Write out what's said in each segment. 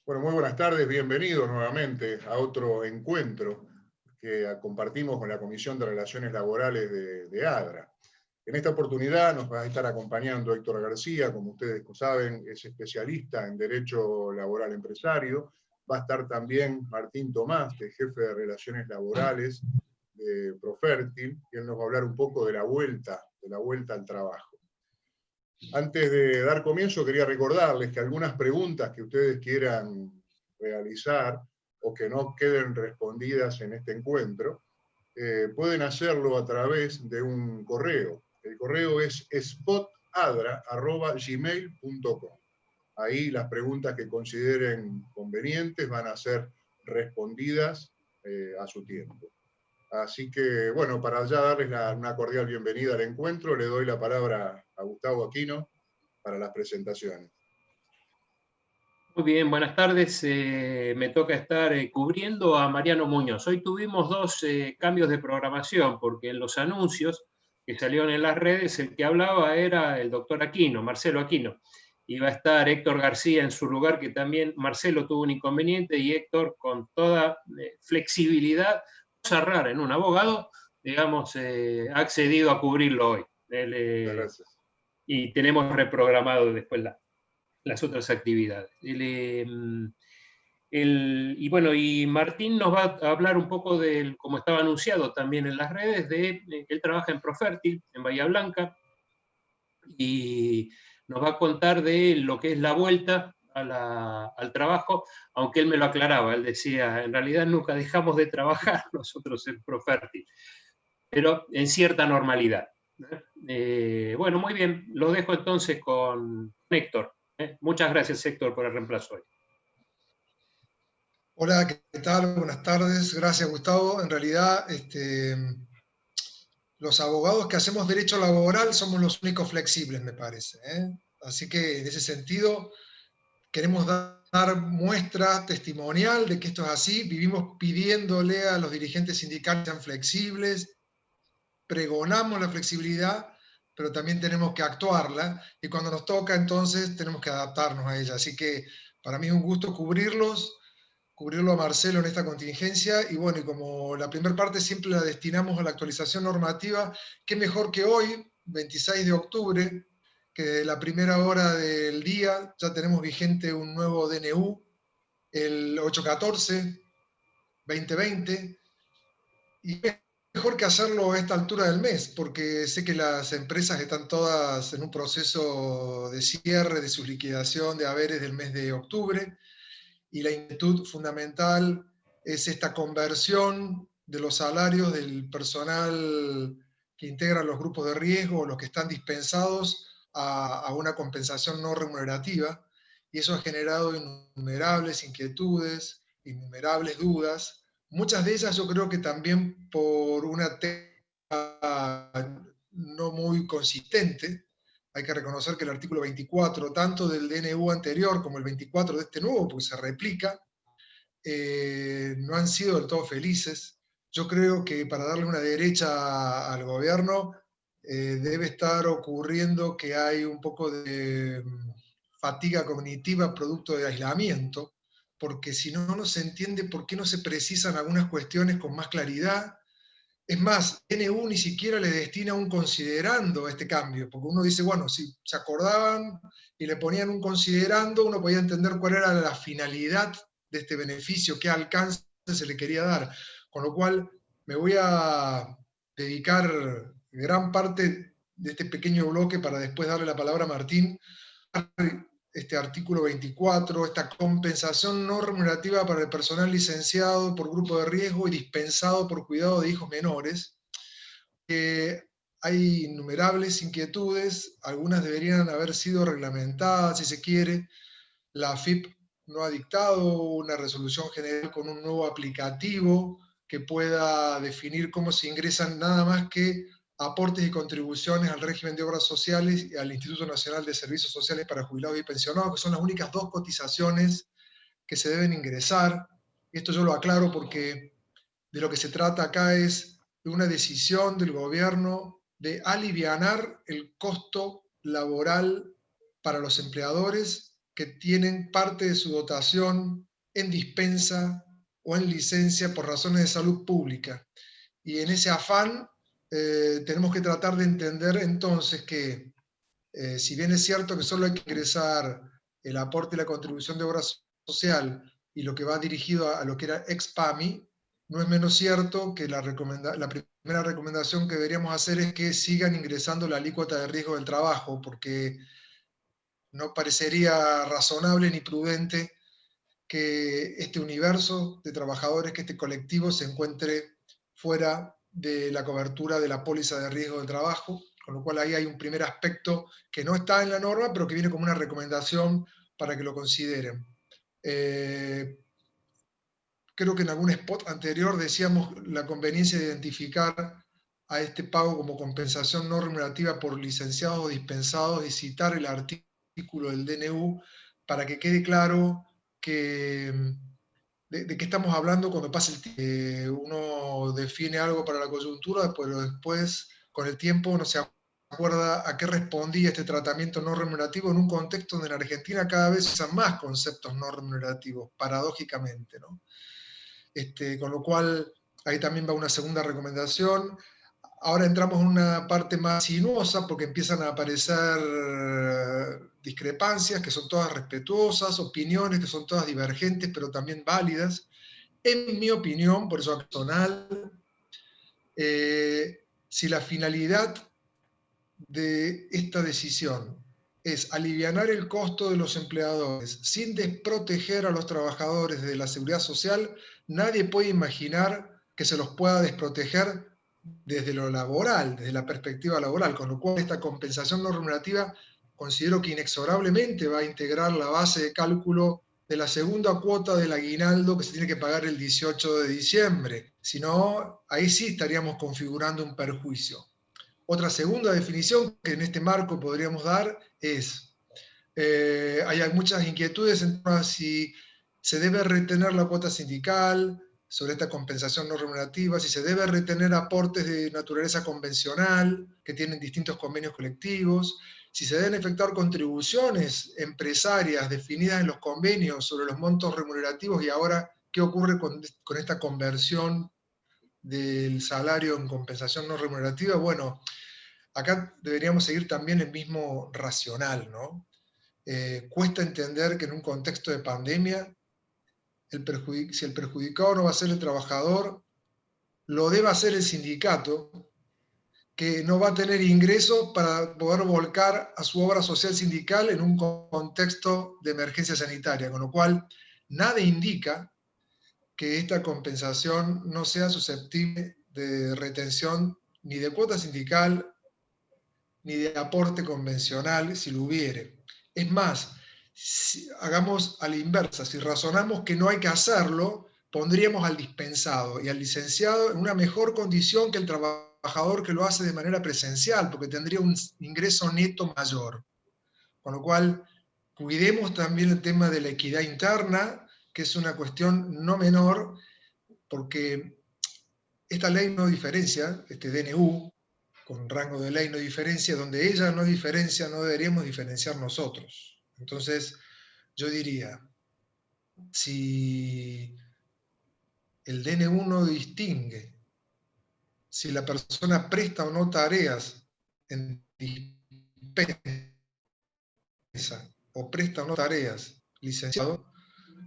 Bueno, muy buenas tardes, bienvenidos nuevamente a otro encuentro que compartimos con la Comisión de Relaciones Laborales de ADRA. En esta oportunidad nos va a estar acompañando Héctor García, como ustedes saben, es especialista en Derecho Laboral Empresario. Va a estar también Martín Tomás, que es jefe de Relaciones Laborales de Profértil, y él nos va a hablar un poco de la vuelta al trabajo. Antes de dar comienzo, quería recordarles que algunas preguntas que ustedes quieran realizar o que no queden respondidas en este encuentro, pueden hacerlo a través de un correo. El correo es spotadra@gmail.com. Ahí las preguntas que consideren convenientes van a ser respondidas a su tiempo. Así que, bueno, para ya darles una cordial bienvenida al encuentro, le doy la palabra a Gustavo Aquino para las presentaciones. Muy bien, buenas tardes. Me toca estar cubriendo a Mariano Muñoz. Hoy tuvimos dos cambios de programación, porque en los anuncios que salieron en las redes, el que hablaba era el doctor Aquino, Marcelo Aquino. Iba a estar Héctor García en su lugar, que también Marcelo tuvo un inconveniente, y Héctor, con toda flexibilidad, cosa rara en un abogado, digamos, ha accedido a cubrirlo hoy. Muchas gracias. Y tenemos reprogramado después las otras actividades. Y bueno, y Martín nos va a hablar un poco de, como estaba anunciado también en las redes, él trabaja en Profértil, en Bahía Blanca, y nos va a contar de lo que es la vuelta al trabajo, aunque él me lo aclaraba, él decía, en realidad nunca dejamos de trabajar nosotros en Profértil, pero en cierta normalidad. Bueno, muy bien, lo dejo entonces con Héctor. Muchas gracias, Héctor, por el reemplazo hoy. Hola, ¿qué tal? Buenas tardes. Gracias, Gustavo. En realidad, los abogados que hacemos derecho laboral somos los únicos flexibles, me parece, ¿eh? Así que, en ese sentido, queremos dar muestra testimonial de que esto es así. Vivimos pidiéndole a los dirigentes sindicales que sean flexibles, pregonamos la flexibilidad, pero también tenemos que actuarla, y cuando nos toca, entonces, tenemos que adaptarnos a ella. Así que, para mí es un gusto cubrirlo a Marcelo en esta contingencia, y bueno, y como la primera parte siempre la destinamos a la actualización normativa, qué mejor que hoy, 26 de octubre, que de la primera hora del día ya tenemos vigente un nuevo DNU, el 814-2020, y mejor que hacerlo a esta altura del mes, porque sé que las empresas están todas en un proceso de cierre de su liquidación de haberes del mes de octubre, y la inquietud fundamental es esta conversión de los salarios del personal que integra los grupos de riesgo o los que están dispensados a una compensación no remunerativa, y eso ha generado innumerables inquietudes, innumerables dudas, muchas de ellas yo creo que también por una no muy consistente. Hay que reconocer que el artículo 24, tanto del DNU anterior como el 24 de este nuevo, porque se replica, no han sido del todo felices. Yo creo que para darle una derecha al gobierno debe estar ocurriendo que hay un poco de fatiga cognitiva producto de aislamiento, porque si no, no se entiende por qué no se precisan algunas cuestiones con más claridad. Es más, NU ni siquiera le destina un considerando a este cambio, porque uno dice, bueno, si se acordaban y le ponían un considerando, uno podía entender cuál era la finalidad de este beneficio, qué alcance se le quería dar. Con lo cual, me voy a dedicar gran parte de este pequeño bloque para después darle la palabra a Martín, este artículo 24, esta compensación no remunerativa para el personal licenciado por grupo de riesgo y dispensado por cuidado de hijos menores. Hay innumerables inquietudes, algunas deberían haber sido reglamentadas, si se quiere. La AFIP no ha dictado una resolución general con un nuevo aplicativo que pueda definir cómo se ingresan nada más que aportes y contribuciones al régimen de obras sociales y al Instituto Nacional de Servicios Sociales para Jubilados y Pensionados, que son las únicas dos cotizaciones que se deben ingresar. Esto yo lo aclaro porque de lo que se trata acá es de una decisión del gobierno de alivianar el costo laboral para los empleadores que tienen parte de su dotación en dispensa o en licencia por razones de salud pública. Y en ese afán tenemos que tratar de entender entonces que si bien es cierto que solo hay que ingresar el aporte y la contribución de obra social y lo que va dirigido a lo que era ex-PAMI, no es menos cierto que la primera recomendación que deberíamos hacer es que sigan ingresando la alícuota de riesgo del trabajo, porque no parecería razonable ni prudente que este universo de trabajadores, que este colectivo se encuentre fuera de la cobertura de la póliza de riesgo del trabajo, con lo cual ahí hay un primer aspecto que no está en la norma, pero que viene como una recomendación para que lo consideren. Creo que en algún spot anterior decíamos la conveniencia de identificar a este pago como compensación no remunerativa por licenciados o dispensados y citar el artículo del DNU para que quede claro que, de qué estamos hablando cuando pasa el tiempo. Uno define algo para la coyuntura, pero después, con el tiempo, no se acuerda a qué respondía este tratamiento no remunerativo en un contexto donde en Argentina cada vez se usan más conceptos no remunerativos, paradójicamente, ¿no? Con lo cual, ahí también va una segunda recomendación. Ahora entramos en una parte más sinuosa porque empiezan a aparecer discrepancias que son todas respetuosas, opiniones que son todas divergentes pero también válidas. En mi opinión, por eso personal, si la finalidad de esta decisión es alivianar el costo de los empleadores sin desproteger a los trabajadores de la seguridad social, nadie puede imaginar que se los pueda desproteger desde lo laboral, desde la perspectiva laboral, con lo cual esta compensación no remunerativa considero que inexorablemente va a integrar la base de cálculo de la segunda cuota del aguinaldo que se tiene que pagar el 18 de diciembre. Si no, ahí sí estaríamos configurando un perjuicio. Otra segunda definición que en este marco podríamos dar es, hay muchas inquietudes en torno a si se debe retener la cuota sindical, sobre esta compensación no remunerativa, si se debe retener aportes de naturaleza convencional que tienen distintos convenios colectivos, si se deben efectuar contribuciones empresarias definidas en los convenios sobre los montos remunerativos y ahora qué ocurre con esta conversión del salario en compensación no remunerativa. Bueno, acá deberíamos seguir también el mismo racional, ¿no? Cuesta entender que en un contexto de pandemia, si el perjudicado no va a ser el trabajador, lo deba hacer el sindicato, que no va a tener ingresos para poder volcar a su obra social sindical en un contexto de emergencia sanitaria, con lo cual nada indica que esta compensación no sea susceptible de retención ni de cuota sindical ni de aporte convencional, si lo hubiere. Es más, hagamos a la inversa, si razonamos que no hay que hacerlo, pondríamos al dispensado y al licenciado en una mejor condición que el trabajador que lo hace de manera presencial, porque tendría un ingreso neto mayor. Con lo cual, cuidemos también el tema de la equidad interna, que es una cuestión no menor, porque esta ley no diferencia, este DNU, con rango de ley no diferencia, donde ella no diferencia, no deberíamos diferenciar nosotros. Entonces, yo diría, si el DNU no distingue si la persona presta o no tareas en dispensa o presta o no tareas licenciado,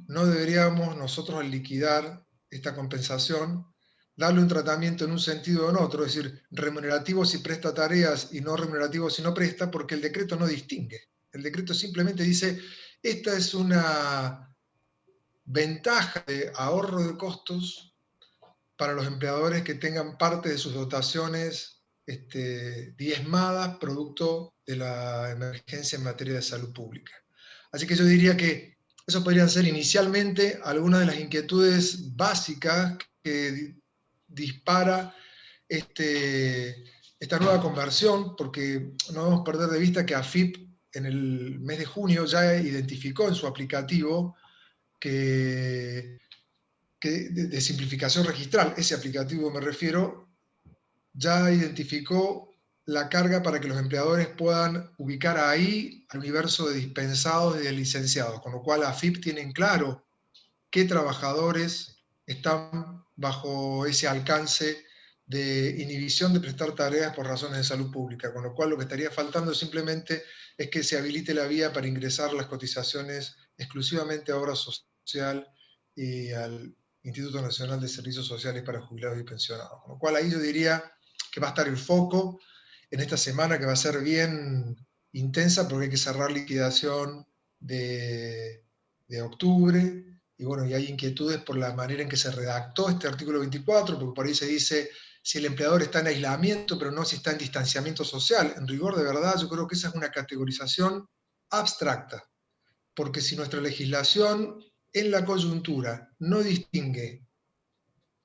no deberíamos nosotros al liquidar esta compensación darle un tratamiento en un sentido o en otro, es decir, remunerativo si presta tareas y no remunerativo si no presta, porque el decreto no distingue. El decreto simplemente dice, esta es una ventaja de ahorro de costos para los empleadores que tengan parte de sus dotaciones diezmadas producto de la emergencia en materia de salud pública. Así que yo diría que eso podrían ser inicialmente algunas de las inquietudes básicas que dispara esta nueva conversión, porque no debemos perder de vista que AFIP en el mes de junio ya identificó en su aplicativo de simplificación registral, ese aplicativo me refiero, ya identificó la carga para que los empleadores puedan ubicar ahí al universo de dispensados y de licenciados, con lo cual AFIP tienen claro qué trabajadores están bajo ese alcance de inhibición de prestar tareas por razones de salud pública, con lo cual lo que estaría faltando simplemente es que se habilite la vía para ingresar las cotizaciones exclusivamente a Obra Social y al Instituto Nacional de Servicios Sociales para Jubilados y Pensionados. Con lo cual ahí yo diría que va a estar el foco en esta semana, que va a ser bien intensa porque hay que cerrar liquidación de octubre, y bueno, y hay inquietudes por la manera en que se redactó este artículo 24, porque por ahí se dice si el empleador está en aislamiento, pero no si está en distanciamiento social. En rigor, de verdad, yo creo que esa es una categorización abstracta, porque si nuestra legislación en la coyuntura no distingue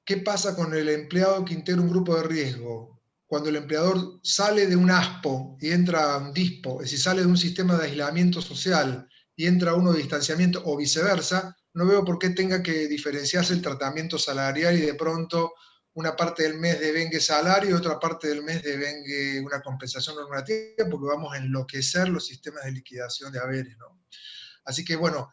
qué pasa con el empleado que integra un grupo de riesgo, cuando el empleador sale de un ASPO y entra a un DISPO, es decir, sale de un sistema de aislamiento social y entra a uno de distanciamiento o viceversa, no veo por qué tenga que diferenciarse el tratamiento salarial y de pronto una parte del mes devengue salario y otra parte del mes devengue una compensación normativa, porque vamos a enloquecer los sistemas de liquidación de haberes, ¿no? Así que bueno,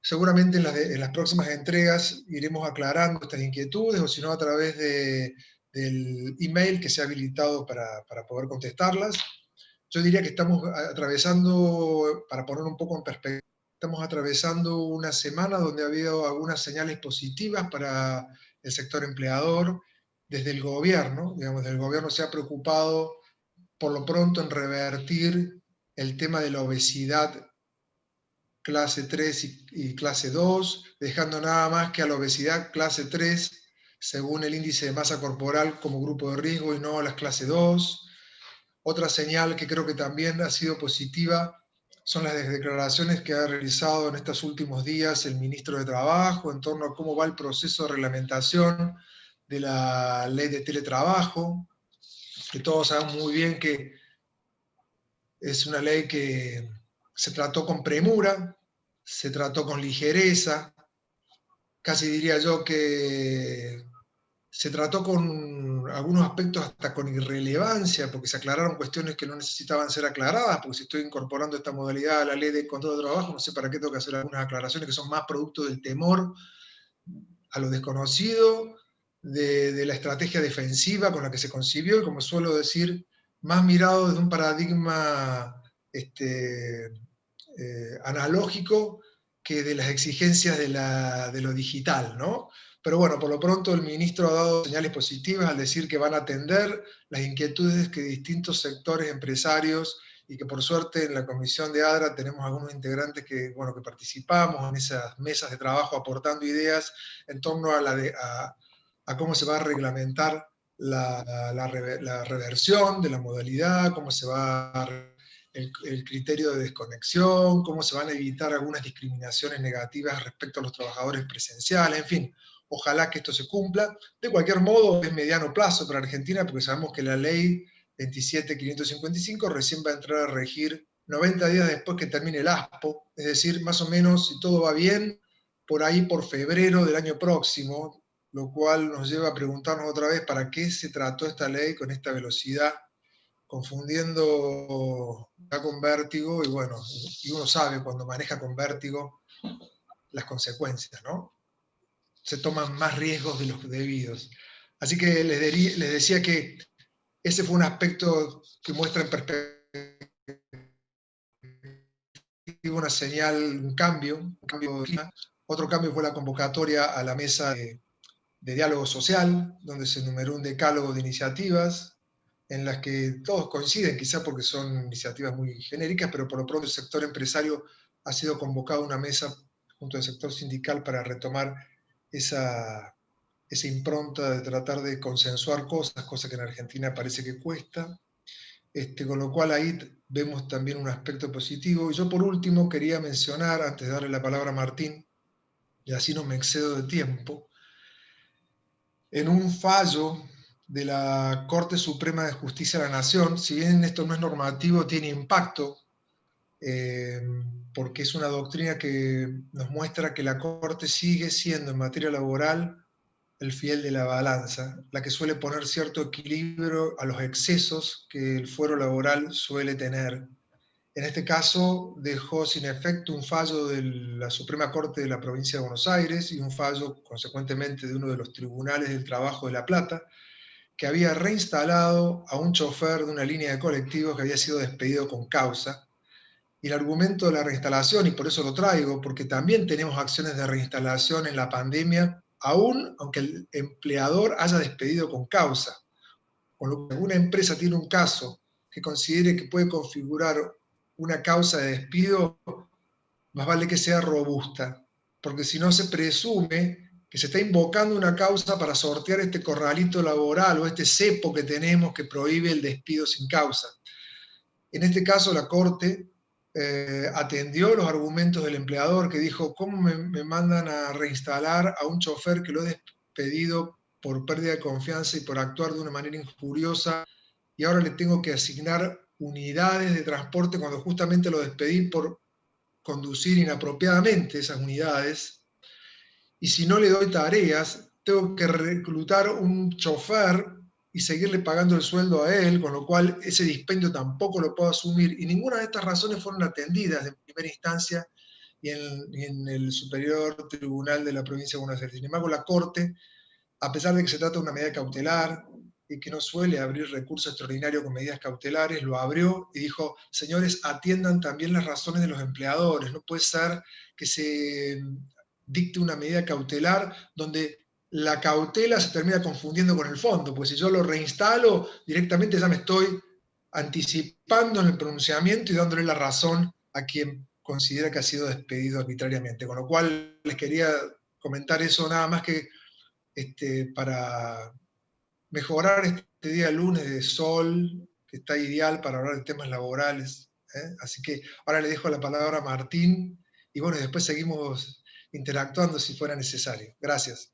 seguramente en las próximas entregas iremos aclarando estas inquietudes, o si no a través del email que se ha habilitado para poder contestarlas. Yo diría que estamos atravesando, para poner un poco en perspectiva, estamos atravesando una semana donde ha habido algunas señales positivas para el sector empleador desde el gobierno. Digamos, el gobierno se ha preocupado por lo pronto en revertir el tema de la obesidad clase 3 y clase 2, dejando nada más que a la obesidad clase 3, según el índice de masa corporal como grupo de riesgo y no a las clase 2. Otra señal que creo que también ha sido positiva son las declaraciones que ha realizado en estos últimos días el ministro de Trabajo en torno a cómo va el proceso de reglamentación de la ley de teletrabajo, que todos sabemos muy bien que es una ley que se trató con premura, se trató con ligereza, casi diría yo que se trató con algunos aspectos hasta con irrelevancia, porque se aclararon cuestiones que no necesitaban ser aclaradas, porque si estoy incorporando esta modalidad a la ley de control de trabajo, no sé para qué tengo que hacer algunas aclaraciones que son más producto del temor a lo desconocido, de la estrategia defensiva con la que se concibió, y como suelo decir, más mirado desde un paradigma analógico que de las exigencias de lo digital, ¿no? Pero bueno, por lo pronto el ministro ha dado señales positivas al decir que van a atender las inquietudes que distintos sectores empresarios, y que por suerte en la comisión de ADRA tenemos algunos integrantes que, bueno, que participamos en esas mesas de trabajo aportando ideas en torno a cómo se va a reglamentar la reversión de la modalidad, cómo se va a el criterio de desconexión, cómo se van a evitar algunas discriminaciones negativas respecto a los trabajadores presenciales, en fin, ojalá que esto se cumpla. De cualquier modo, es mediano plazo para Argentina, porque sabemos que la ley 27.555 recién va a entrar a regir 90 días después que termine el ASPO, es decir, más o menos, si todo va bien, por ahí por febrero del año próximo, lo cual nos lleva a preguntarnos otra vez para qué se trató esta ley con esta velocidad, confundiendo ya con vértigo, y bueno, y uno sabe cuando maneja con vértigo las consecuencias, ¿no? Se toman más riesgos de los debidos. Así que les decía que ese fue un aspecto que muestra en perspectiva una señal, un cambio de clima. Otro cambio fue la convocatoria a la mesa de diálogo social, donde se enumeró un decálogo de iniciativas en las que todos coinciden, quizá porque son iniciativas muy genéricas, pero por lo pronto el sector empresario ha sido convocado a una mesa junto al sector sindical para retomar esa impronta de tratar de consensuar cosas, cosa que en Argentina parece que cuesta. Con lo cual ahí vemos también un aspecto positivo. Y yo por último quería mencionar, antes de darle la palabra a Martín, y así no me excedo de tiempo, en un fallo de la Corte Suprema de Justicia de la Nación, si bien esto no es normativo, tiene impacto, porque es una doctrina que nos muestra que la Corte sigue siendo en materia laboral el fiel de la balanza, la que suele poner cierto equilibrio a los excesos que el fuero laboral suele tener. En este caso, dejó sin efecto un fallo de la Suprema Corte de la Provincia de Buenos Aires y un fallo, consecuentemente, de uno de los tribunales del trabajo de La Plata, que había reinstalado a un chofer de una línea de colectivos que había sido despedido con causa. Y el argumento de la reinstalación, y por eso lo traigo, porque también tenemos acciones de reinstalación en la pandemia, aún aunque el empleador haya despedido con causa. Con lo que alguna empresa tiene un caso que considere que puede configurar una causa de despido, más vale que sea robusta, porque si no se presume que se está invocando una causa para sortear este corralito laboral o este cepo que tenemos que prohíbe el despido sin causa. En este caso, la Corte atendió los argumentos del empleador que dijo, ¿cómo me mandan a reinstalar a un chofer que lo he despedido por pérdida de confianza y por actuar de una manera injuriosa, y ahora le tengo que asignar unidades de transporte cuando justamente lo despedí por conducir inapropiadamente esas unidades? Y si no le doy tareas, tengo que reclutar un chofer y seguirle pagando el sueldo a él, con lo cual ese dispendio tampoco lo puedo asumir. Y ninguna de estas razones fueron atendidas en primera instancia y en el Superior Tribunal de la Provincia de Buenos Aires. Sin embargo, la Corte, a pesar de que se trata de una medida cautelar y que no suele abrir recurso extraordinario con medidas cautelares, lo abrió y dijo, señores, atiendan también las razones de los empleadores. No puede ser que se dicte una medida cautelar donde la cautela se termina confundiendo con el fondo, pues si yo lo reinstalo, directamente ya me estoy anticipando en el pronunciamiento y dándole la razón a quien considera que ha sido despedido arbitrariamente. Con lo cual les quería comentar eso nada más que para mejorar este día lunes de sol, que está ideal para hablar de temas laborales. Así que ahora le dejo la palabra a Martín y bueno, después seguimos interactuando si fuera necesario. Gracias.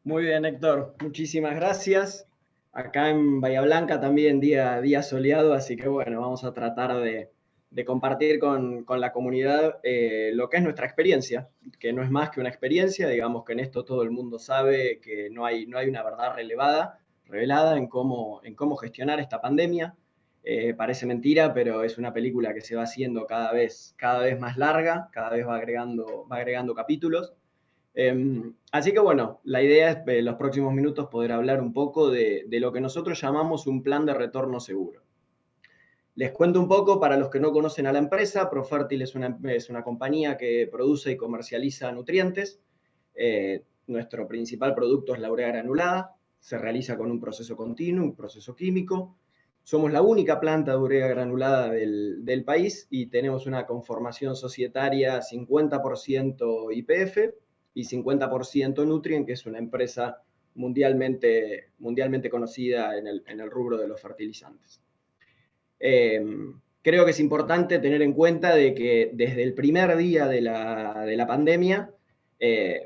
Muy bien, Héctor. Muchísimas gracias. Acá en Bahía Blanca también día soleado, así que bueno, vamos a tratar de compartir con la comunidad lo que es nuestra experiencia, que no es más que una experiencia. Digamos que en esto todo el mundo sabe que no hay una verdad revelada en cómo gestionar esta pandemia. Parece mentira, pero es una película que se va haciendo cada vez más larga, cada vez va agregando capítulos. Así que bueno, la idea es en los próximos minutos poder hablar un poco de lo que nosotros llamamos un plan de retorno seguro. Les cuento un poco para los que no conocen a la empresa. Profertil es una compañía que produce y comercializa nutrientes. Nuestro principal producto es la urea granulada. Se realiza con un proceso continuo, un proceso químico. Somos la única planta de urea granulada del país y tenemos una conformación societaria 50% YPF y 50% Nutrien, que es una empresa mundialmente conocida en el rubro de los fertilizantes. Creo que es importante tener en cuenta de que desde el primer día de la pandemia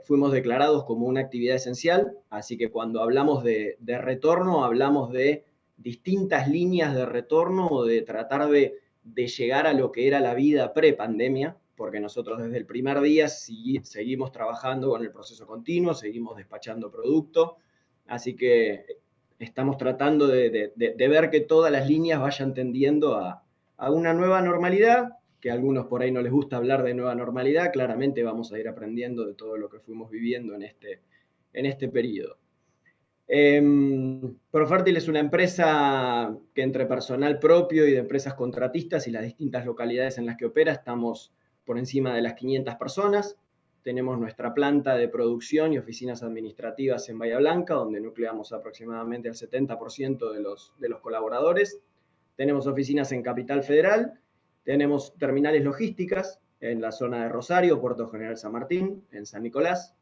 fuimos declarados como una actividad esencial, así que cuando hablamos de retorno, hablamos de distintas líneas de retorno o de tratar de llegar a lo que era la vida pre-pandemia, porque nosotros desde el primer día seguimos trabajando con el proceso continuo, seguimos despachando producto, así que estamos tratando de ver que todas las líneas vayan tendiendo a una nueva normalidad, que a algunos por ahí no les gusta hablar de nueva normalidad. Claramente vamos a ir aprendiendo de todo lo que fuimos viviendo en este periodo. Profertil es una empresa que entre personal propio y de empresas contratistas y las distintas localidades en las que opera estamos por encima de las 500 personas. Tenemos nuestra planta de producción y oficinas administrativas en Bahía Blanca, donde nucleamos aproximadamente el 70% de los colaboradores. Tenemos oficinas en Capital Federal, tenemos terminales logísticas en la zona de Rosario, Puerto General San Martín, en San Nicolás,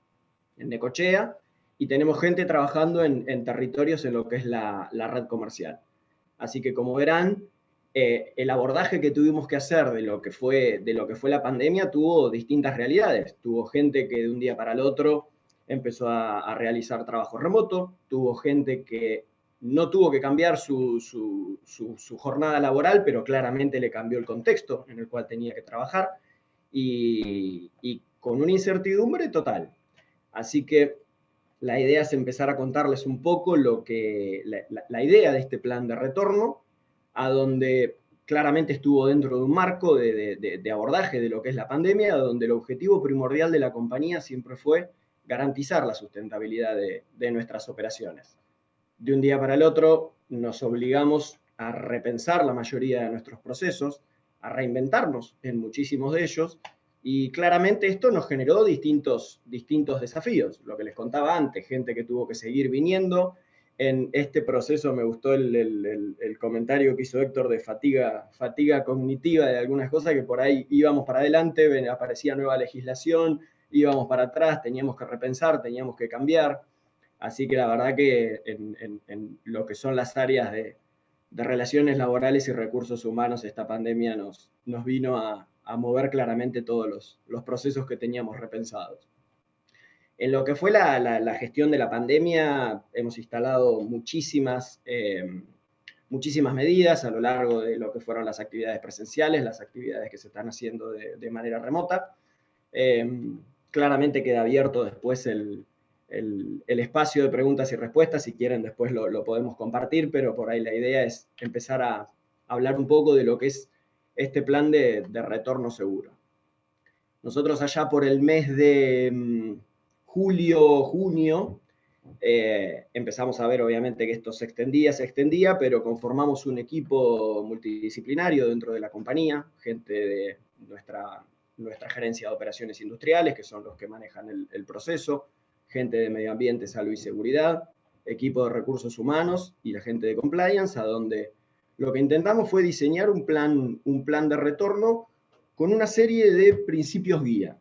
en Necochea, y tenemos gente trabajando en territorios en lo que es la red comercial. Así que como verán, el abordaje que tuvimos que hacer de lo que fue la pandemia tuvo distintas realidades. Tuvo gente que de un día para el otro empezó a realizar trabajo remoto, tuvo gente que no tuvo que cambiar su jornada laboral, pero claramente le cambió el contexto en el cual tenía que trabajar y con una incertidumbre total. Así que la idea es empezar a contarles un poco la idea de este plan de retorno, a donde claramente estuvo dentro de un marco de abordaje de lo que es la pandemia, donde el objetivo primordial de la compañía siempre fue garantizar la sustentabilidad de nuestras operaciones. De un día para el otro nos obligamos a repensar la mayoría de nuestros procesos, a reinventarnos en muchísimos de ellos, y claramente esto nos generó distintos desafíos. Lo que les contaba antes, gente que tuvo que seguir viniendo. En este proceso me gustó el comentario que hizo Héctor de fatiga cognitiva de algunas cosas, que por ahí íbamos para adelante, aparecía nueva legislación, íbamos para atrás, teníamos que repensar, teníamos que cambiar. Así que la verdad que en lo que son las áreas de relaciones laborales y recursos humanos, esta pandemia nos vino a mover claramente todos los procesos que teníamos repensados. En lo que fue la gestión de la pandemia, hemos instalado muchísimas medidas a lo largo de lo que fueron las actividades presenciales, las actividades que se están haciendo de manera remota. Claramente queda abierto después el espacio de preguntas y respuestas. Si quieren, después lo podemos compartir, pero por ahí la idea es empezar a hablar un poco de lo que es este plan de retorno seguro. Nosotros allá por el mes de julio, junio, empezamos a ver obviamente que esto se extendía, pero conformamos un equipo multidisciplinario dentro de la compañía, gente de nuestra gerencia de operaciones industriales, que son los que manejan el proceso, gente de medio ambiente, salud y seguridad, equipo de recursos humanos y la gente de compliance, a donde lo que intentamos fue diseñar un plan de retorno con una serie de principios guía,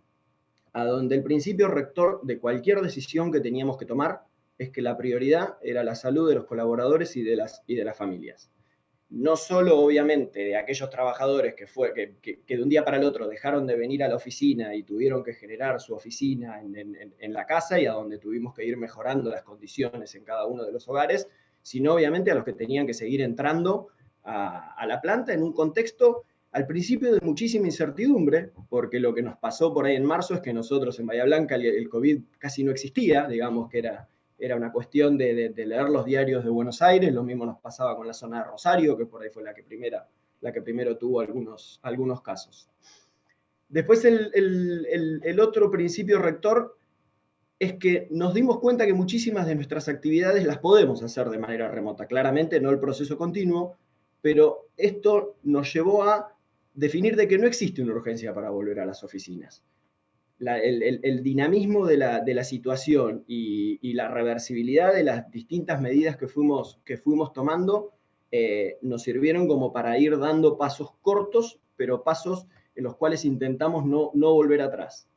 a donde el principio rector de cualquier decisión que teníamos que tomar es que la prioridad era la salud de los colaboradores y de las familias. No solo, obviamente, de aquellos trabajadores que de un día para el otro dejaron de venir a la oficina y tuvieron que generar su oficina en la casa, y a donde tuvimos que ir mejorando las condiciones en cada uno de los hogares, sino obviamente a los que tenían que seguir entrando a la planta en un contexto al principio de muchísima incertidumbre, porque lo que nos pasó por ahí en marzo es que nosotros en Bahía Blanca el COVID casi no existía, digamos que era una cuestión de leer los diarios de Buenos Aires. Lo mismo nos pasaba con la zona de Rosario, que por ahí fue la que primero tuvo algunos casos. Después el otro principio rector es que nos dimos cuenta que muchísimas de nuestras actividades las podemos hacer de manera remota. Claramente no el proceso continuo, pero esto nos llevó a definir de que no existe una urgencia para volver a las oficinas. El dinamismo de la situación y la reversibilidad de las distintas medidas que fuimos tomando nos sirvieron como para ir dando pasos cortos, pero pasos en los cuales intentamos no volver atrás.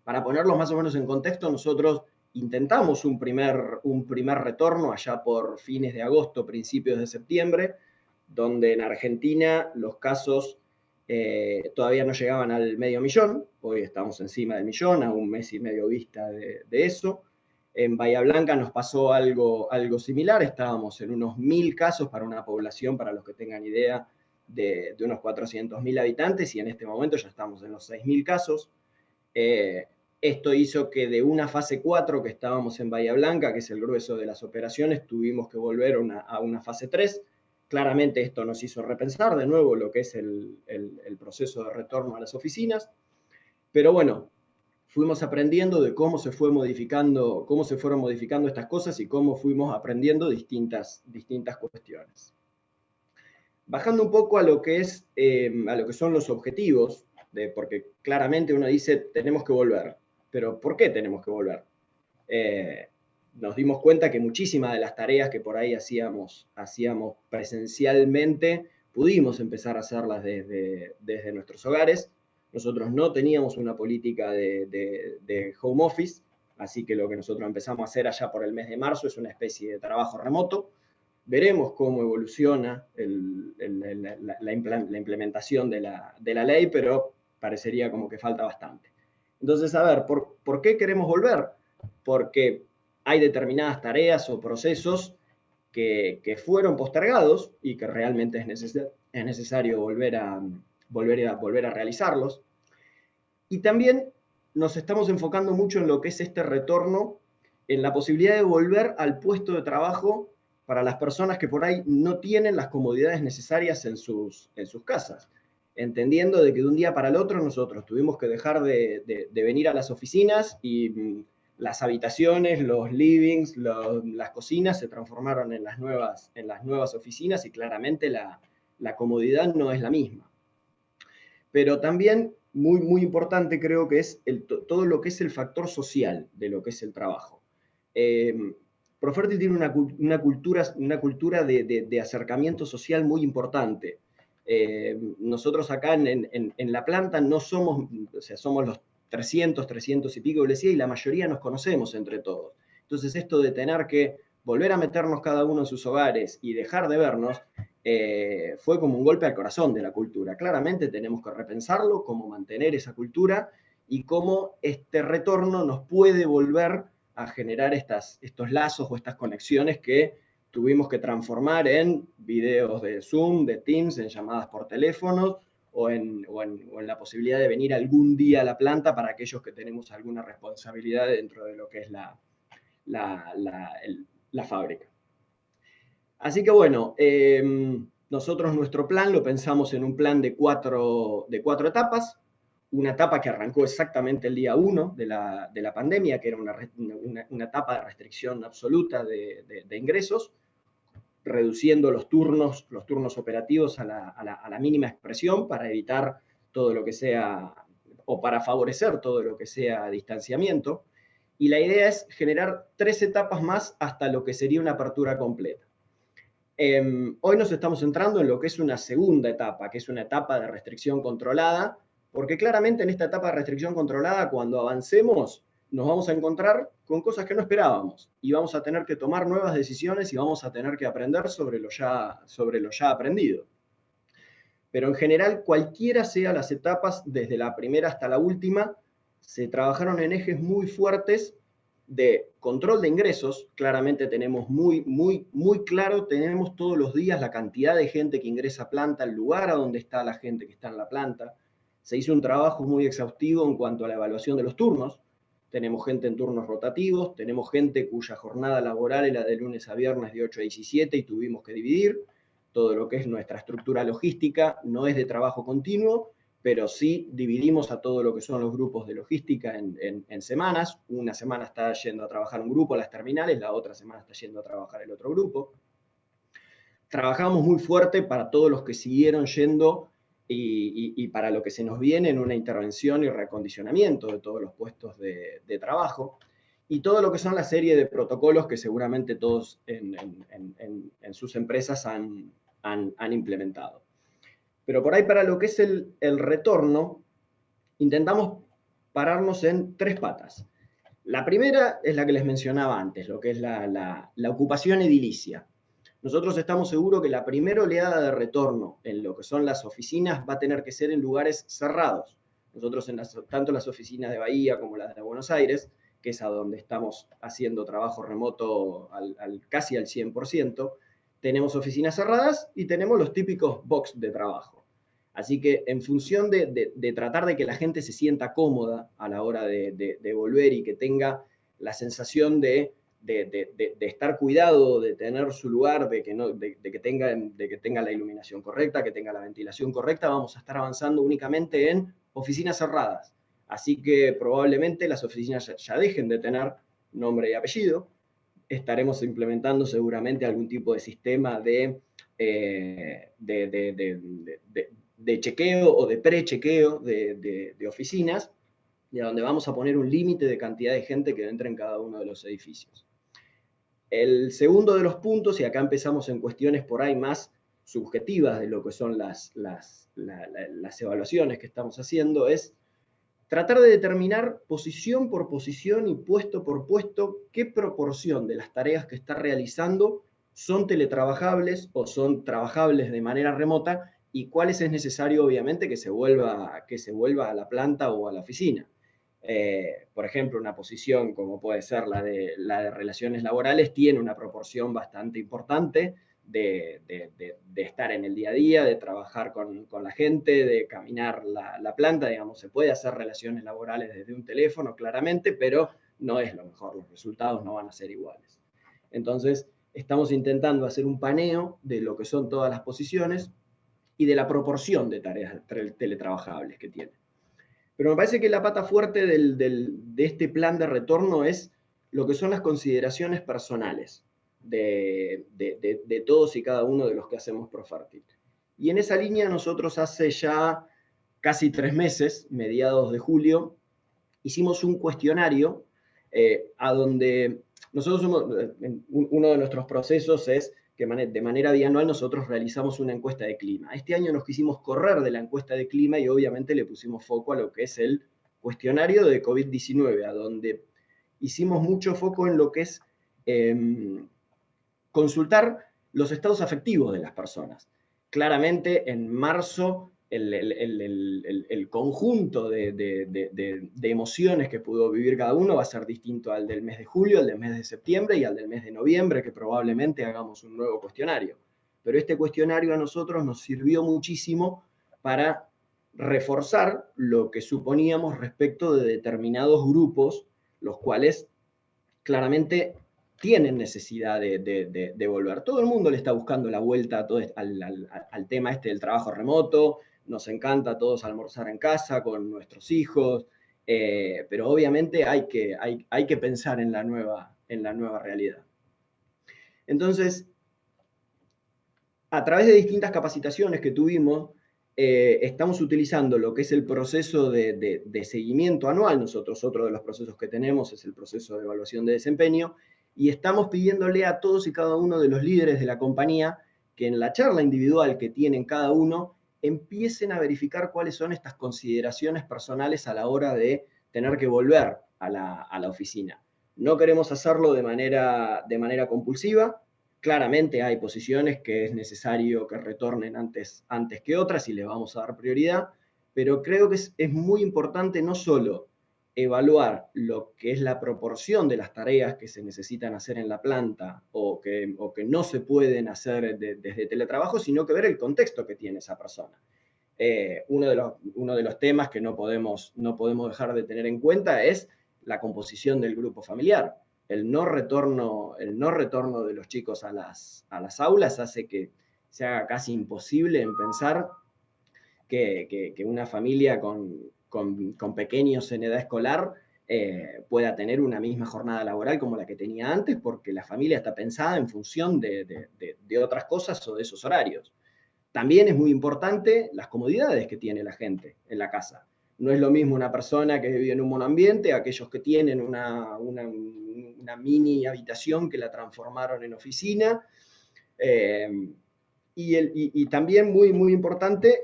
Para ponerlos más o menos en contexto, nosotros intentamos un primer retorno allá por fines de agosto, principios de septiembre, donde en Argentina los casos todavía no llegaban al 500.000, hoy estamos encima del 1.000.000, a un mes y medio vista de eso. En Bahía Blanca nos pasó algo similar, estábamos en unos 1.000 casos para una población, para los que tengan idea, de unos 400.000 habitantes, y en este momento ya estamos en los 6.000 casos. Esto hizo que de una fase 4 que estábamos en Bahía Blanca, que es el grueso de las operaciones, tuvimos que volver a una fase 3. Claramente esto nos hizo repensar de nuevo lo que es el proceso de retorno a las oficinas, pero bueno, fuimos aprendiendo de cómo se fueron modificando estas cosas y cómo fuimos aprendiendo distintas cuestiones. Bajando un poco a lo que son los objetivos, porque claramente uno dice tenemos que volver, pero ¿por qué tenemos que volver? Nos dimos cuenta que muchísimas de las tareas que por ahí hacíamos presencialmente, pudimos empezar a hacerlas desde nuestros hogares. Nosotros no teníamos una política de home office, así que lo que nosotros empezamos a hacer allá por el mes de marzo es una especie de trabajo remoto. Veremos cómo evoluciona la implementación de la ley, pero parecería como que falta bastante. Entonces, a ver, ¿por qué queremos volver? Porque hay determinadas tareas o procesos que fueron postergados y que realmente es necesario volver a realizarlos. Y también nos estamos enfocando mucho en lo que es este retorno, en la posibilidad de volver al puesto de trabajo para las personas que por ahí no tienen las comodidades necesarias en sus casas, entendiendo de que de un día para el otro nosotros tuvimos que dejar de venir a las oficinas y las habitaciones, los livings, las cocinas se transformaron en las nuevas oficinas y claramente la comodidad no es la misma. Pero también, muy, muy importante creo que es todo lo que es el factor social de lo que es el trabajo. Profertil tiene una cultura de acercamiento social muy importante. Nosotros acá en la planta no somos, o sea, somos los 300 y pico, y la mayoría nos conocemos entre todos. Entonces esto de tener que volver a meternos cada uno en sus hogares y dejar de vernos, fue como un golpe al corazón de la cultura. Claramente tenemos que repensarlo, cómo mantener esa cultura y cómo este retorno nos puede volver a generar estos lazos o estas conexiones que tuvimos que transformar en videos de Zoom, de Teams, en llamadas por teléfono o en la posibilidad de venir algún día a la planta para aquellos que tenemos alguna responsabilidad dentro de lo que es la fábrica. Así que bueno, nosotros nuestro plan lo pensamos en un plan de cuatro etapas. Una etapa que arrancó exactamente el día 1 de la pandemia, que era una etapa de restricción absoluta de ingresos, reduciendo los turnos operativos a la mínima expresión para evitar todo lo que sea, o para favorecer todo lo que sea distanciamiento. Y la idea es generar 3 etapas más hasta lo que sería una apertura completa. Hoy nos estamos centrando en lo que es una segunda etapa, que es una etapa de restricción controlada, porque claramente en esta etapa de restricción controlada, cuando avancemos, nos vamos a encontrar con cosas que no esperábamos y vamos a tener que tomar nuevas decisiones y vamos a tener que aprender sobre lo ya aprendido. Pero en general, cualquiera sea las etapas, desde la primera hasta la última, se trabajaron en ejes muy fuertes de control de ingresos. Claramente tenemos muy claro, tenemos todos los días la cantidad de gente que ingresa a planta, el lugar a donde está la gente que está en la planta. Se hizo un trabajo muy exhaustivo en cuanto a la evaluación de los turnos. Tenemos gente en turnos rotativos, tenemos gente cuya jornada laboral era de lunes a viernes de 8 a 17 y tuvimos que dividir. Todo lo que es nuestra estructura logística no es de trabajo continuo, pero sí dividimos a todo lo que son los grupos de logística en semanas. Una semana está yendo a trabajar un grupo a las terminales, la otra semana está yendo a trabajar el otro grupo. Trabajamos muy fuerte para todos los que siguieron yendo y para lo que se nos viene en una intervención y reacondicionamiento de todos los puestos de trabajo, y todo lo que son la serie de protocolos que seguramente todos en sus empresas han implementado. Pero por ahí, para lo que es el retorno, intentamos pararnos en 3 patas. La primera es la que les mencionaba antes, lo que es la ocupación edilicia. Nosotros estamos seguros que la primera oleada de retorno en lo que son las oficinas va a tener que ser en lugares cerrados. Nosotros, tanto las oficinas de Bahía como las de Buenos Aires, que es a donde estamos haciendo trabajo remoto casi al 100%, tenemos oficinas cerradas y tenemos los típicos box de trabajo. Así que en función de tratar de que la gente se sienta cómoda a la hora de volver y que tenga la sensación de estar cuidado, de tener su lugar, de que tenga la iluminación correcta, que tenga la ventilación correcta, vamos a estar avanzando únicamente en oficinas cerradas. Así que probablemente las oficinas ya dejen de tener nombre y apellido. Estaremos implementando seguramente algún tipo de sistema de chequeo o de pre-chequeo de oficinas, y a donde vamos a poner un límite de cantidad de gente que entre en cada uno de los edificios. El segundo de los puntos, y acá empezamos en cuestiones por ahí más subjetivas de lo que son las evaluaciones que estamos haciendo, es tratar de determinar posición por posición y puesto por puesto qué proporción de las tareas que está realizando son teletrabajables o son trabajables de manera remota, y cuáles es necesario, obviamente, que se vuelva a la planta o a la oficina. Por ejemplo, una posición como puede ser la de relaciones laborales tiene una proporción bastante importante estar en el día a día, de trabajar con la gente, de caminar la planta, digamos, se puede hacer relaciones laborales desde un teléfono, claramente, pero no es lo mejor, los resultados no van a ser iguales. Entonces, estamos intentando hacer un paneo de lo que son todas las posiciones y de la proporción de tareas teletrabajables que tiene. Pero me parece que la pata fuerte de este plan de retorno es lo que son las consideraciones personales de todos y cada uno de los que hacemos Profertil. Y en esa línea nosotros hace ya casi 3 meses, mediados de julio, hicimos un cuestionario a donde nosotros uno de nuestros procesos es que de manera bianual nosotros realizamos una encuesta de clima. Este año nos quisimos correr de la encuesta de clima y obviamente le pusimos foco a lo que es el cuestionario de COVID-19, a donde hicimos mucho foco en lo que es consultar los estados afectivos de las personas. Claramente en marzo el conjunto de emociones que pudo vivir cada uno va a ser distinto al del mes de julio, al del mes de septiembre y al del mes de noviembre, que probablemente hagamos un nuevo cuestionario. Pero este cuestionario a nosotros nos sirvió muchísimo para reforzar lo que suponíamos respecto de determinados grupos, los cuales claramente tienen necesidad de volver. Todo el mundo le está buscando la vuelta al tema este del trabajo remoto. Nos encanta a todos almorzar en casa con nuestros hijos, pero obviamente hay que pensar en la nueva realidad. Entonces, a través de distintas capacitaciones que tuvimos, estamos utilizando lo que es el proceso de seguimiento anual. Nosotros, otro de los procesos que tenemos es el proceso de evaluación de desempeño, y estamos pidiéndole a todos y cada uno de los líderes de la compañía que en la charla individual que tienen cada uno, empiecen a verificar cuáles son estas consideraciones personales a la hora de tener que volver a la oficina. No queremos hacerlo de manera compulsiva. Claramente hay posiciones que es necesario que retornen antes que otras y les vamos a dar prioridad, pero creo que es muy importante no solo evaluar lo que es la proporción de las tareas que se necesitan hacer en la planta o que no se pueden hacer desde teletrabajo, sino que ver el contexto que tiene esa persona. Uno de los temas que no podemos dejar de tener en cuenta es la composición del grupo familiar. El no retorno de los chicos a las aulas hace que se haga casi imposible en pensar que una familia con pequeños en edad escolar pueda tener una misma jornada laboral como la que tenía antes, porque la familia está pensada en función de otras cosas o de esos horarios. También es muy importante las comodidades que tiene la gente en la casa. No es lo mismo una persona que vive en un monoambiente, aquellos que tienen una mini habitación que la transformaron en oficina. Y también muy, muy importante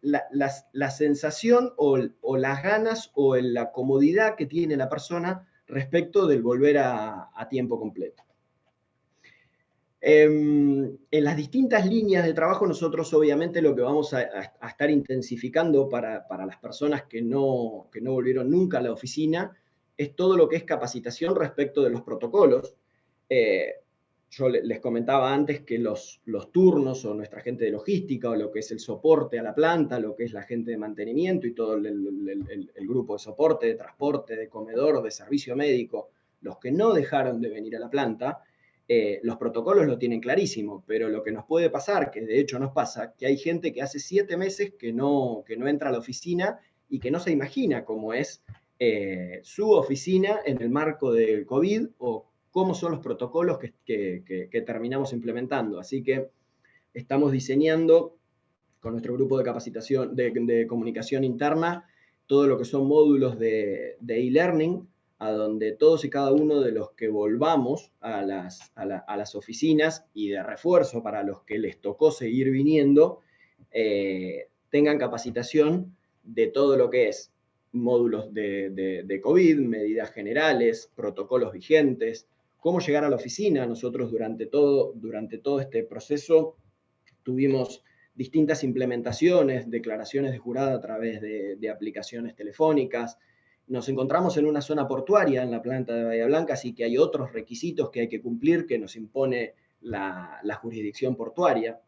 la sensación o las ganas o la comodidad que tiene la persona respecto del volver a tiempo completo. En las distintas líneas de trabajo nosotros obviamente lo que vamos a estar intensificando para las personas que no volvieron nunca a la oficina es todo lo que es capacitación respecto de los protocolos. Yo les comentaba antes que los turnos o nuestra gente de logística o lo que es el soporte a la planta, lo que es la gente de mantenimiento y todo el grupo de soporte, de transporte, de comedor, de servicio médico, los que no dejaron de venir a la planta, los protocolos lo tienen clarísimo, pero lo que nos puede pasar, que de hecho nos pasa, que hay gente que hace 7 meses que no entra a la oficina y que no se imagina cómo es su oficina en el marco del COVID o cómo son los protocolos que terminamos implementando. Así que estamos diseñando con nuestro grupo de capacitación, de comunicación interna, todo lo que son módulos de e-learning, a donde todos y cada uno de los que volvamos a las oficinas y de refuerzo para los que les tocó seguir viniendo, tengan capacitación de todo lo que es módulos de COVID, medidas generales, protocolos vigentes, cómo llegar a la oficina. Nosotros durante todo este proceso tuvimos distintas implementaciones, declaraciones de jurado a través de aplicaciones telefónicas. Nos encontramos en una zona portuaria en la planta de Bahía Blanca, así que hay otros requisitos que hay que cumplir que nos impone la jurisdicción portuaria.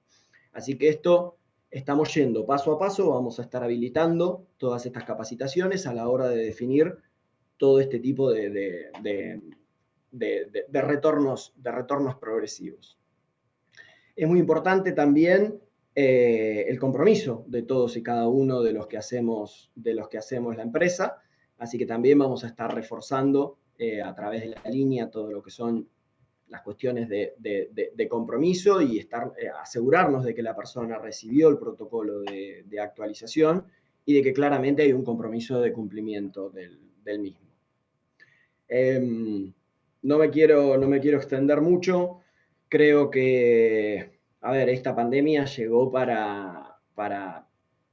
Así que esto estamos yendo paso a paso, vamos a estar habilitando todas estas capacitaciones a la hora de definir todo este tipo de retornos progresivos. Es muy importante también el compromiso de todos y cada uno de los que hacemos la empresa, así que también vamos a estar reforzando a través de la línea todo lo que son las cuestiones de compromiso y asegurarnos de que la persona recibió el protocolo de actualización y de que claramente hay un compromiso de cumplimiento del mismo. No me quiero extender mucho. Creo que, esta pandemia llegó para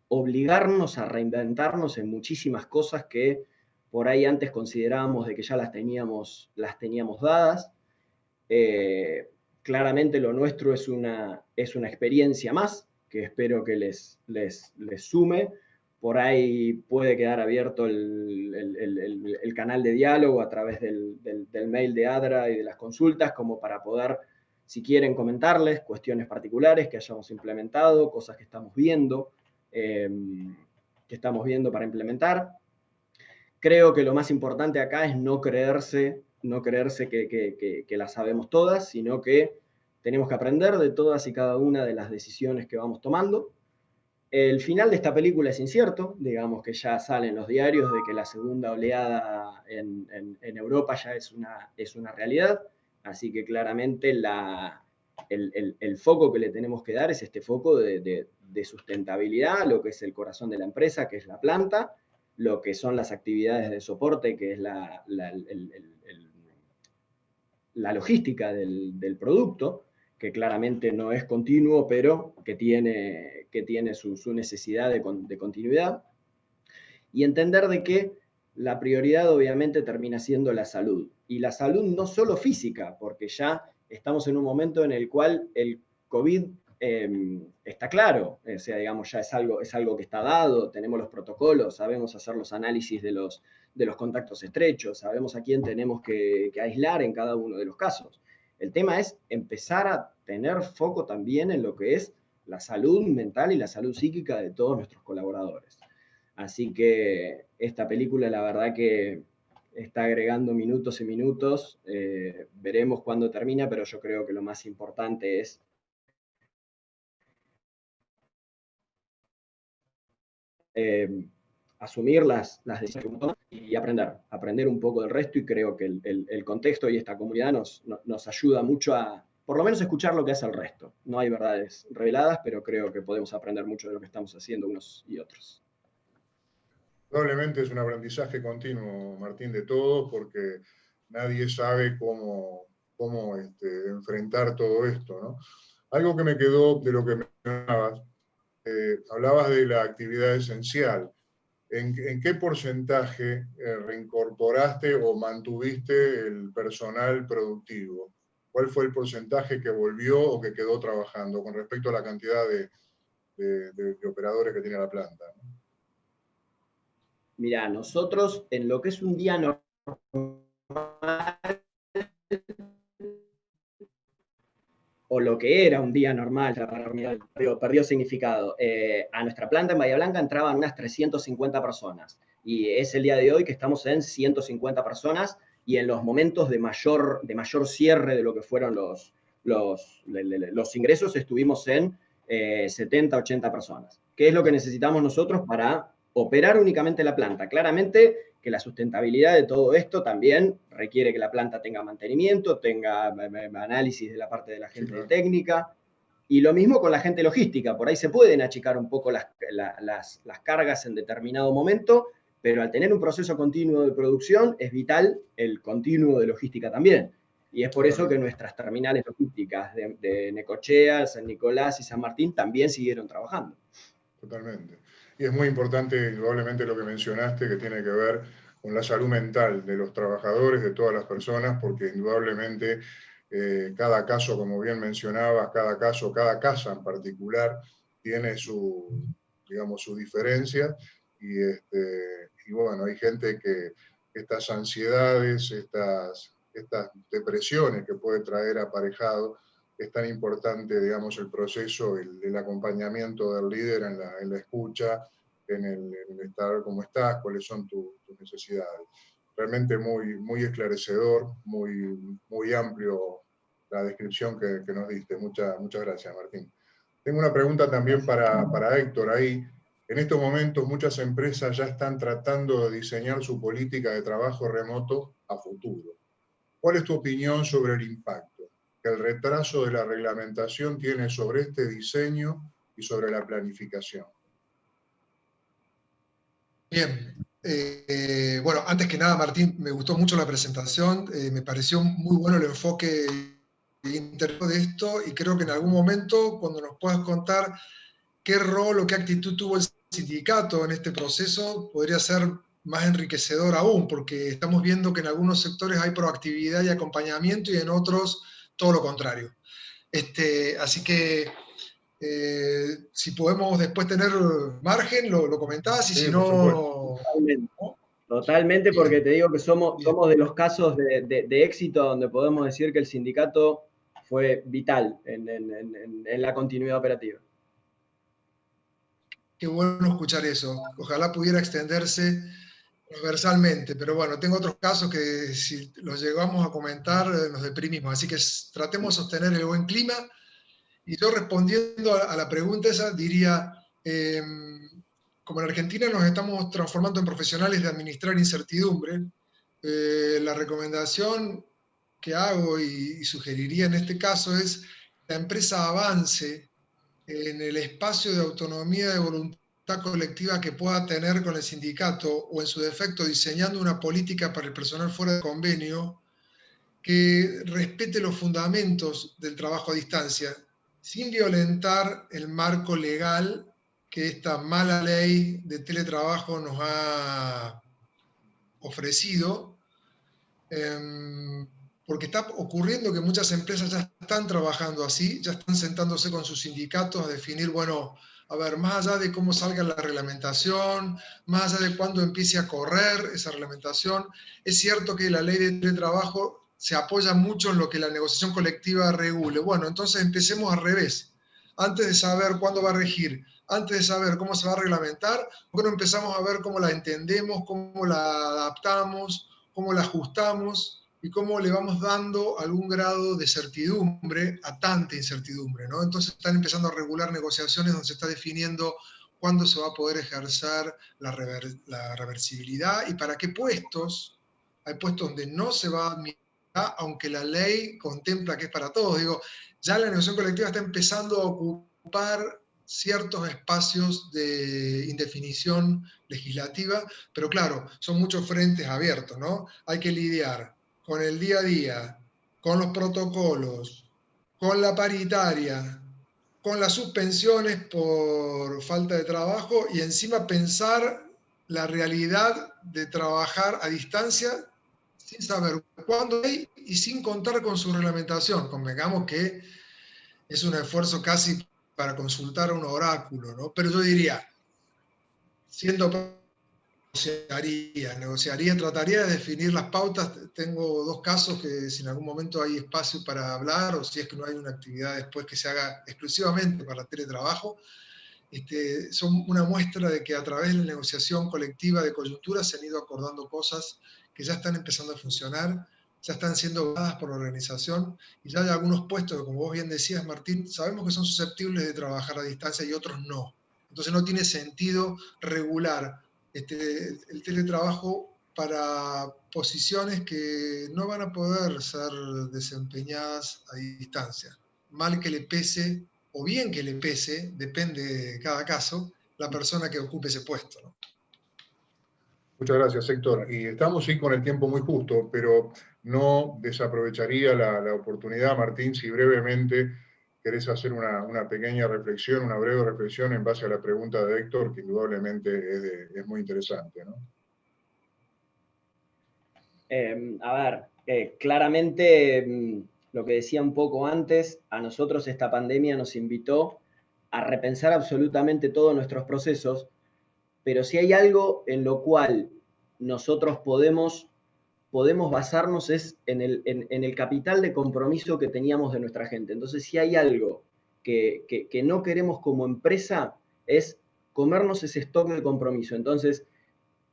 obligarnos a reinventarnos en muchísimas cosas que por ahí antes considerábamos de que ya las teníamos dadas. Claramente lo nuestro es una experiencia más, que espero que les sume. Por ahí puede quedar abierto el canal de diálogo a través del mail de ADRA y de las consultas, como para poder, si quieren, comentarles cuestiones particulares que hayamos implementado, cosas que estamos viendo para implementar. Creo que lo más importante acá es no creerse que las sabemos todas, sino que tenemos que aprender de todas y cada una de las decisiones que vamos tomando. El final de esta película es incierto, digamos que ya salen los diarios de que la segunda oleada en Europa ya es una realidad, así que claramente el foco que le tenemos que dar es este foco de sustentabilidad, lo que es el corazón de la empresa, que es la planta, lo que son las actividades de soporte, que es la logística del producto, que claramente no es continuo, pero que tiene su necesidad de continuidad, y entender de que la prioridad obviamente termina siendo la salud, y la salud no solo física, porque ya estamos en un momento en el cual el COVID está claro, o sea, digamos, ya es algo que está dado, tenemos los protocolos, sabemos hacer los análisis de los contactos estrechos, sabemos a quién tenemos que aislar en cada uno de los casos. El tema es empezar a tener foco también en lo que es la salud mental y la salud psíquica de todos nuestros colaboradores. Así que esta película, la verdad que está agregando minutos y minutos. Veremos cuándo termina, pero yo creo que lo más importante es asumir las decisiones que uno toma y aprender un poco del resto, y creo que el contexto y esta comunidad nos ayuda mucho a, por lo menos, escuchar lo que hace el resto. No hay verdades reveladas, pero creo que podemos aprender mucho de lo que estamos haciendo unos y otros. Probablemente es un aprendizaje continuo, Martín, de todos, porque nadie sabe cómo enfrentar todo esto, ¿no? Algo que me quedó de lo que mencionabas, hablabas de la actividad esencial. ¿En qué porcentaje reincorporaste o mantuviste el personal productivo? ¿Cuál fue el porcentaje que volvió o que quedó trabajando con respecto a la cantidad de operadores que tiene la planta, ¿no? Mirá, nosotros en lo que es un día normal, o lo que era un día normal, perdió significado. A nuestra planta en Bahía Blanca entraban unas 350 personas, y es el día de hoy que estamos en 150 personas, y en los momentos de mayor cierre de lo que fueron los ingresos estuvimos en 70, 80 personas. ¿Qué es lo que necesitamos nosotros para operar únicamente la planta? Claramente que la sustentabilidad de todo esto también requiere que la planta tenga mantenimiento, tenga análisis de la parte de la gente de técnica, y lo mismo con la gente logística. Por ahí se pueden achicar un poco las cargas en determinado momento, pero al tener un proceso continuo de producción es vital el continuo de logística también. Y es por eso que nuestras terminales logísticas de Necochea, San Nicolás y San Martín también siguieron trabajando. Totalmente. Y es muy importante, indudablemente, lo que mencionaste, que tiene que ver con la salud mental de los trabajadores, de todas las personas, porque indudablemente cada caso, como bien mencionabas, cada casa en particular, tiene su diferencia, y bueno, hay gente que estas ansiedades, estas depresiones que puede traer aparejado es tan importante, digamos, el proceso, el acompañamiento del líder en la escucha, en el estar como estás, cuáles son tus necesidades. Realmente muy, muy esclarecedor, muy amplio la descripción que nos diste. Muchas gracias, Martín. Tengo una pregunta también para Héctor ahí. En estos momentos muchas empresas ya están tratando de diseñar su política de trabajo remoto a futuro. ¿Cuál es tu opinión sobre el impacto que el retraso de la reglamentación tiene sobre este diseño y sobre la planificación? Bien. Bueno, antes que nada, Martín, me gustó mucho la presentación, me pareció muy bueno el enfoque interno de esto, y creo que en algún momento, cuando nos puedas contar qué rol o qué actitud tuvo el sindicato en este proceso, podría ser más enriquecedor aún, porque estamos viendo que en algunos sectores hay proactividad y acompañamiento y en otros todo lo contrario. Así que si podemos después tener margen, lo comentás, y Sí, si por no... Totalmente, ¿no? totalmente, porque Bien, te digo que somos bien. de los casos de éxito donde podemos decir que el sindicato fue vital en la continuidad operativa. Qué bueno escuchar eso. Ojalá pudiera extenderse transversalmente, pero bueno, tengo otros casos que si los llegamos a comentar nos deprimimos, así que tratemos de sostener el buen clima. Y yo, respondiendo a la pregunta esa, diría, como en Argentina nos estamos transformando en profesionales de administrar incertidumbre, la recomendación que hago y sugeriría en este caso es que la empresa avance en el espacio de autonomía de voluntad colectiva que pueda tener con el sindicato, o en su defecto diseñando una política para el personal fuera de convenio que respete los fundamentos del trabajo a distancia, sin violentar el marco legal que esta mala ley de teletrabajo nos ha ofrecido, porque está ocurriendo que muchas empresas ya están trabajando así, ya están sentándose con sus sindicatos a definir, bueno, a ver, más allá de cómo salga la reglamentación, más allá de cuándo empiece a correr esa reglamentación, es cierto que la ley de teletrabajo se apoya mucho en lo que la negociación colectiva regule. Bueno, entonces empecemos al revés. Antes de saber cuándo va a regir, antes de saber cómo se va a reglamentar, bueno, empezamos a ver cómo la entendemos, cómo la adaptamos, cómo la ajustamos y cómo le vamos dando algún grado de certidumbre a tanta incertidumbre, ¿no? Entonces están empezando a regular negociaciones donde se está definiendo cuándo se va a poder ejercer la reversibilidad y para qué puestos. Hay puestos donde no se va a admitir, aunque la ley contempla que es para todos. Digo, ya la negociación colectiva está empezando a ocupar ciertos espacios de indefinición legislativa, pero claro, son muchos frentes abiertos, ¿no? Hay que lidiar con el día a día, con los protocolos, con la paritaria, con las suspensiones por falta de trabajo, y encima pensar la realidad de trabajar a distancia sin saber cuándo hay y sin contar con su reglamentación. Convengamos que es un esfuerzo casi para consultar a un oráculo, ¿no? Pero yo diría, siendo negociaría, trataría de definir las pautas. Tengo dos casos que si en algún momento hay espacio para hablar, o si es que no hay una actividad después que se haga exclusivamente para teletrabajo, son una muestra de que a través de la negociación colectiva de coyuntura se han ido acordando cosas que ya están empezando a funcionar, ya están siendo dadas por la organización, y ya hay algunos puestos que, como vos bien decías, Martín, sabemos que son susceptibles de trabajar a distancia y otros no. Entonces no tiene sentido regular el teletrabajo para posiciones que no van a poder ser desempeñadas a distancia. Mal que le pese, o bien que le pese, depende de cada caso, la persona que ocupe ese puesto, ¿no? Muchas gracias, Héctor. Y estamos sí con el tiempo muy justo, pero no desaprovecharía la oportunidad, Martín, si brevemente querés hacer una pequeña reflexión, una breve reflexión en base a la pregunta de Héctor, que indudablemente es muy interesante, ¿no? Claramente, lo que decía un poco antes, a nosotros esta pandemia nos invitó a repensar absolutamente todos nuestros procesos, pero si hay algo en lo cual nosotros podemos podemos basarnos es en el capital de compromiso que teníamos de nuestra gente. Entonces, si hay algo que no queremos como empresa, es comernos ese stock de compromiso. Entonces,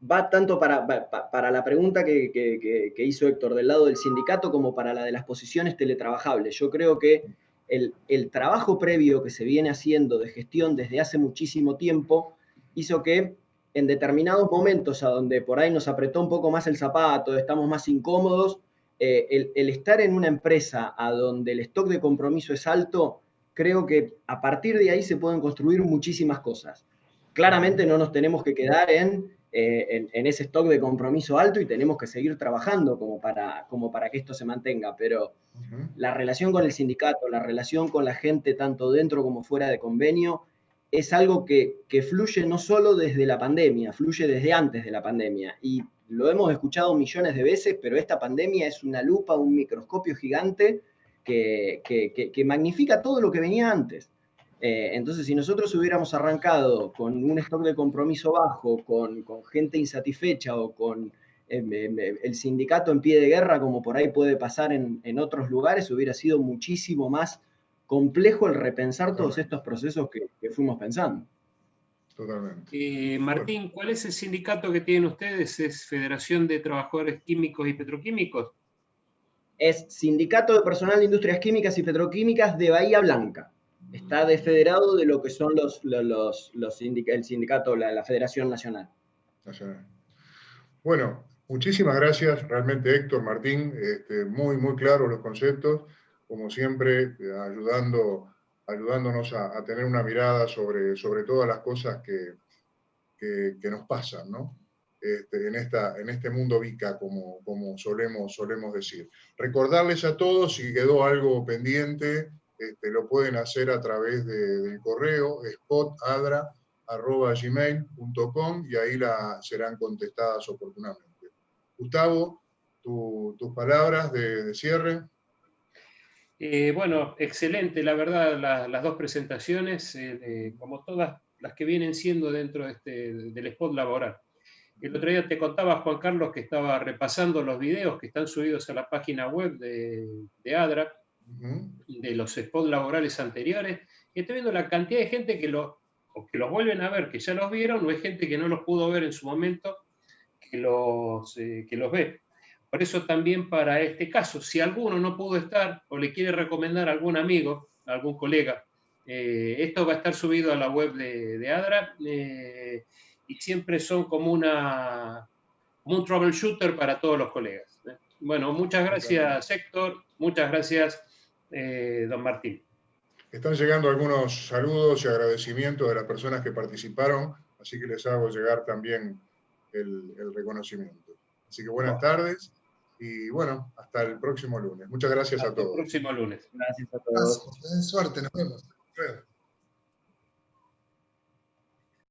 va tanto para la pregunta que hizo Héctor del lado del sindicato como para la de las posiciones teletrabajables. Yo creo que el trabajo previo que se viene haciendo de gestión desde hace muchísimo tiempo hizo que en determinados momentos a donde por ahí nos apretó un poco más el zapato, estamos más incómodos, el estar en una empresa a donde el stock de compromiso es alto, creo que a partir de ahí se pueden construir muchísimas cosas. Claramente no nos tenemos que quedar en ese stock de compromiso alto y tenemos que seguir trabajando como para que esto se mantenga, pero la relación con el sindicato, la relación con la gente tanto dentro como fuera de convenio, es algo que fluye no solo desde la pandemia, fluye desde antes de la pandemia. Y lo hemos escuchado millones de veces, pero esta pandemia es una lupa, un microscopio gigante que magnifica todo lo que venía antes. Entonces, si nosotros hubiéramos arrancado con un stock de compromiso bajo, con gente insatisfecha o con el sindicato en pie de guerra, como por ahí puede pasar en otros lugares, hubiera sido muchísimo más complejo el repensar todos estos procesos que fuimos pensando. Totalmente. Martín, ¿cuál es el sindicato que tienen ustedes? ¿Es Federación de Trabajadores Químicos y Petroquímicos? Es Sindicato de Personal de Industrias Químicas y Petroquímicas de Bahía Blanca. Está desfederado de lo que son el sindicato, la Federación Nacional. Bueno, muchísimas gracias realmente Héctor, Martín, muy, muy claros los conceptos, como siempre, ayudándonos a tener una mirada sobre todas las cosas que nos pasan, ¿no? En este mundo VICA, como solemos decir. Recordarles a todos, si quedó algo pendiente, lo pueden hacer a través del correo spotadra@gmail.com y ahí serán contestadas oportunamente. Gustavo, tus palabras de cierre. Bueno, excelente, la verdad, las dos presentaciones, como todas las que vienen siendo dentro del spot laboral. El otro día te contaba, Juan Carlos, que estaba repasando los videos que están subidos a la página web de ADRA, de los spots laborales anteriores, y estoy viendo la cantidad de gente que los vuelven a ver, que ya los vieron, o hay gente que no los pudo ver en su momento, que los ve. Por eso también para este caso, si alguno no pudo estar o le quiere recomendar a algún amigo, a algún colega, esto va a estar subido a la web de ADRA, y siempre son como un troubleshooter para todos los colegas. Bueno, muchas gracias Héctor, muchas gracias don Martín. Están llegando algunos saludos y agradecimientos de las personas que participaron, así que les hago llegar también el reconocimiento. Así que buenas tardes y bueno, hasta el próximo lunes. Muchas gracias a todos. Hasta el próximo lunes. Gracias a todos. Suerte, nos vemos.